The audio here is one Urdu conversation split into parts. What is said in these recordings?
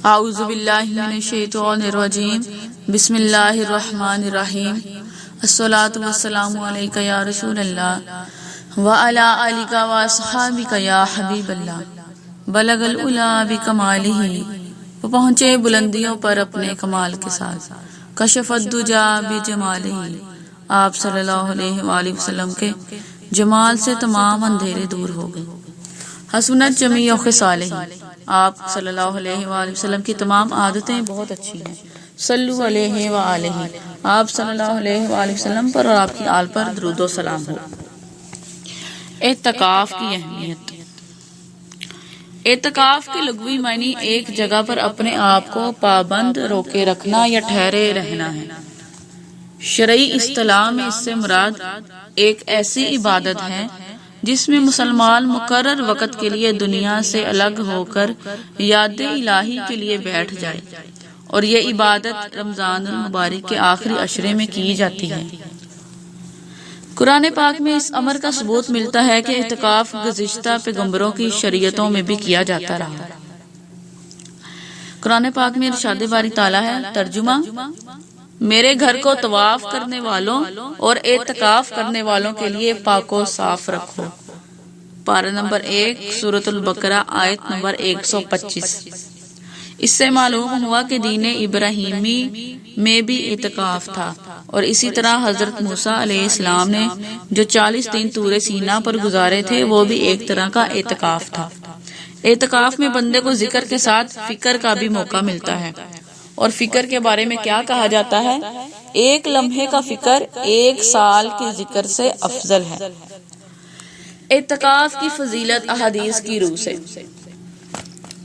اعوذ باللہ من الشیطان الرجیم بسم اللہ الرحمن الرحیم الصلاۃ والسلام علیک یا رسول اللہ وعلی آلک واصحابک یا حبیب اللہ بلغ العلا بکمالہ، وہ پہنچے بلندیوں پر اپنے کمال کے ساتھ، کشف الدجا بجمالہ، آپ صلی اللہ علیہ وآلہ وسلم کے جمال سے تمام اندھیرے دور ہو گئے، حسنت جمیع خصالہ، آپ صلی اللہ علیہ وآلہ وسلم کی تمام عادتیں بہت اچھی ہیں، صلو علیہ وآلہ، آپ صلی اللہ علیہ وآلہ وسلم پر اور آپ کی آل پر درود و سلام ہو۔ اعتکاف کی اہمیت۔ اعتکاف کے لغوی معنی ایک جگہ پر اپنے آپ کو پابند روکے رکھنا یا ٹھہرے رہنا ہے۔ شرعی اصطلاح میں اس سے مراد ایک ایسی عبادت ہے جس میں مسلمان مقرر وقت کے لیے دنیا سے الگ ہو کر یاد الہی کے لیے بیٹھ جائے، اور یہ عبادت رمضان المبارک کے آخری عشرے میں کی جاتی ہے۔ قرآن پاک میں اس امر کا ثبوت ملتا ہے کہ اعتکاف گزشتہ پیغمبروں کی شریعتوں میں بھی کیا جاتا رہا۔ قرآن پاک میں ارشاد باری تعالیٰ ہے، ترجمہ: میرے گھر کو طواف کرنے والوں اور اعتکاف کرنے والوں کے لیے پاک و صاف رکھو۔ پارہ نمبر 1 سورۃ البقرہ آیت نمبر 125۔ اس سے معلوم ہوا کہ دین ابراہیمی میں بھی اعتکاف تھا، اور اسی طرح حضرت موسیٰ علیہ السلام نے جو 40 دن طور سینا پر گزارے تھے وہ بھی ایک طرح کا اعتکاف تھا۔ اعتکاف میں بندے کو ذکر کے ساتھ فکر کا بھی موقع ملتا ہے، اور فکر کے بارے میں کیا کہا جاتا ہے؟ ایک لمحے کا فکر 1 سال کے ذکر سے افضل ہے۔ اعتکاف کی فضیلت احادیث کی روح سے۔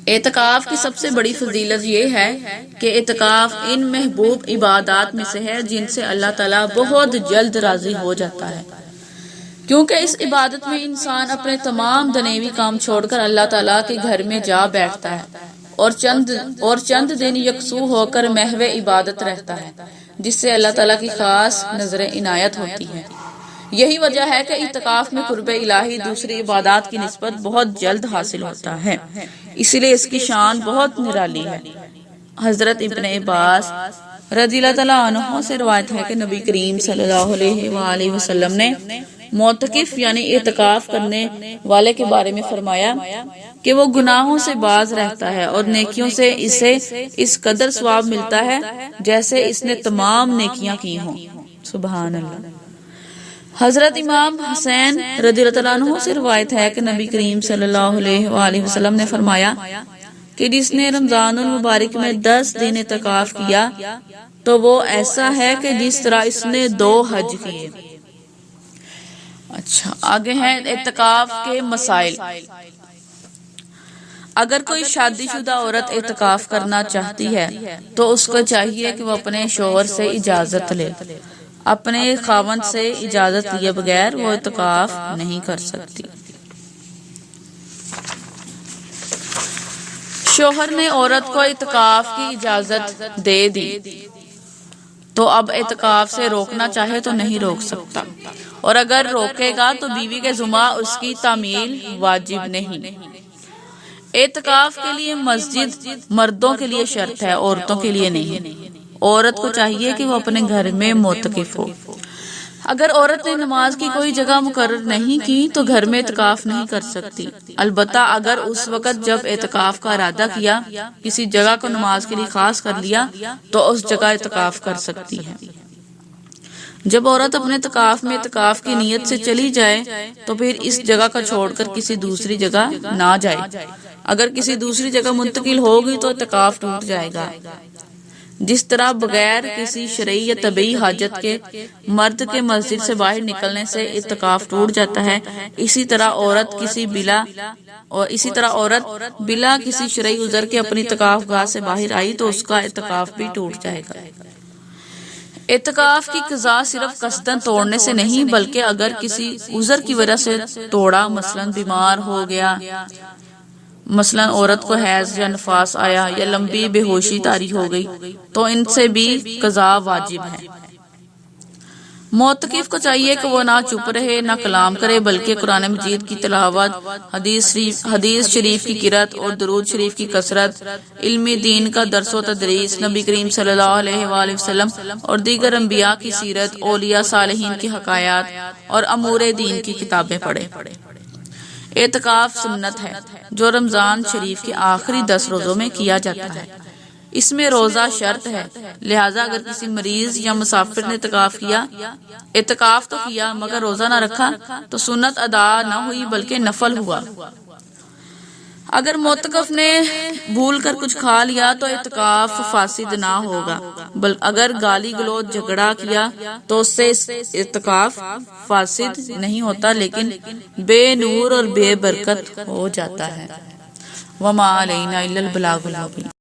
اعتکاف کی سب سے بڑی فضیلت یہ ہے کہ اعتکاف ان محبوب عبادات میں سے ہے جن سے اللہ تعالیٰ بہت جلد راضی ہو جاتا ہے، کیونکہ اس عبادت میں انسان اپنے تمام دنیوی کام چھوڑ کر اللہ تعالیٰ کے گھر میں جا بیٹھتا ہے اور چند دن یکسو ہو کر محو عبادت رہتا ہے، جس سے اللہ تعالیٰ کی خاص نظر عنایت ہوتی ہے۔ یہی وجہ ہے کہ اعتکاف میں قرب الہی دوسری عبادات کی نسبت بہت جلد حاصل ہوتا ہے، اسی لیے اس کی شان بہت نرالی ہے۔ حضرت ابن عباس رضی اللہ تعالیٰ عنہ سے روایت ہے کہ نبی کریم صلی اللہ علیہ وآلہ وسلم نے معتکف یعنی اعتکاف کرنے والے کے بارے میں فرمایا کہ وہ گناہوں سے باز رہتا ہے اور نیکیوں سے اسے اس قدر ثواب ملتا ہے جیسے اس نے تمام نیکیاں کی ہوں۔ سبحان اللہ۔ حضرت امام حسین رضی اللہ عنہ سے روایت ہے کہ نبی کریم صلی اللہ علیہ وآلہ وسلم نے فرمایا کہ جس نے رمضان المبارک میں 10 دن اعتکاف کیا تو وہ ایسا ہے کہ جس طرح اس نے 2 حج کیے۔ اچھا، آگے ہیں اعتکاف کے مسائل۔ اگر کوئی شادی شدہ عورت اعتکاف کرنا چاہتی ہے تو اس کو چاہیے کہ وہ اپنے شوہر سے اجازت لے۔ اپنے خاوند سے اجازت لیے بغیر وہ اعتکاف نہیں کر سکتی۔ شوہر نے عورت کو اعتکاف کی اجازت دے دی تو اب اعتکاف سے روکنا چاہے تو نہیں روک سکتا، اور اگر روکے گا تو بیوی کے ذمہ اس کی تعمیل واجب نہیں۔ اعتکاف کے لیے مسجد مردوں کے لیے شرط ہے، عورتوں کے لیے نہیں۔ عورت کو چاہیے کہ وہ اپنے گھر میں معتکف ہو۔ اگر عورت نے نماز کی کوئی جگہ مقرر نہیں کی تو گھر میں اعتکاف نہیں کر سکتی، البتہ اگر اس وقت جب اعتکاف کا ارادہ کیا کسی جگہ کو نماز کے لیے خاص کر لیا تو اس جگہ اعتکاف کر سکتی ہے۔ جب عورت اپنے اعتکاف میں اعتکاف کی نیت سے چلی جائے تو پھر اس جگہ کا چھوڑ کر کسی دوسری جگہ نہ جائے۔ اگر کسی دوسری جگہ منتقل ہوگی تو اعتکاف ٹوٹ جائے گا۔ جس طرح بغیر کسی شرعی یا طبعی حاجت کے مرد کے مسجد سے باہر نکلنے سے اعتکاف ٹوٹ جاتا ہے، اسی طرح عورت بلا کسی شرعی عذر کے اپنی اعتکاف گاہ سے باہر آئی تو اس کا اعتکاف بھی ٹوٹ جائے گا۔ اعتکاف کی قضا صرف قصداً توڑنے سے نہیں بلکہ اگر کسی عذر کی وجہ سے توڑا، مثلا بیمار ہو گیا، مثلا عورت کو حیض یا نفاس آیا یا لمبی بے ہوشی طاری ہو گئی تو ان سے بھی قضا واجب ہے۔ معتکف کو چاہیے کہ وہ نہ چپ رہے نہ کلام کرے، بلکہ قرآن مجید کی تلاوت، حدیث شریف کی قرأت اور درود شریف کی کثرت، علم دین کا درس و تدریس، نبی کریم صلی اللہ علیہ وآلہ وسلم اور دیگر انبیاء کی سیرت، اولیاء صالحین کی حکایات اور امور دین کی کتابیں پڑھے۔ اعتکاف سنت ہے جو رمضان شریف کے آخری 10 روزوں میں کیا جاتا ہے۔ اس میں روزہ شرط ہے، لہٰذا اگر کسی مریض یا مسافر نے اعتکاف تو کیا مگر روزہ نہ رکھا تو سنت ادا نہ ہوئی بلکہ نفل ہوا۔ اگر معتکف نے بھول کر کچھ کھا لیا تو اعتکاف فاسد نہ ہوگا، اگر گالی گلوچ جھگڑا کیا تو اس سے اعتکاف فاسد نہیں ہوتا لیکن بے نور اور بے برکت ہو جاتا ہے۔ وما علینا الا البلاغ المبین۔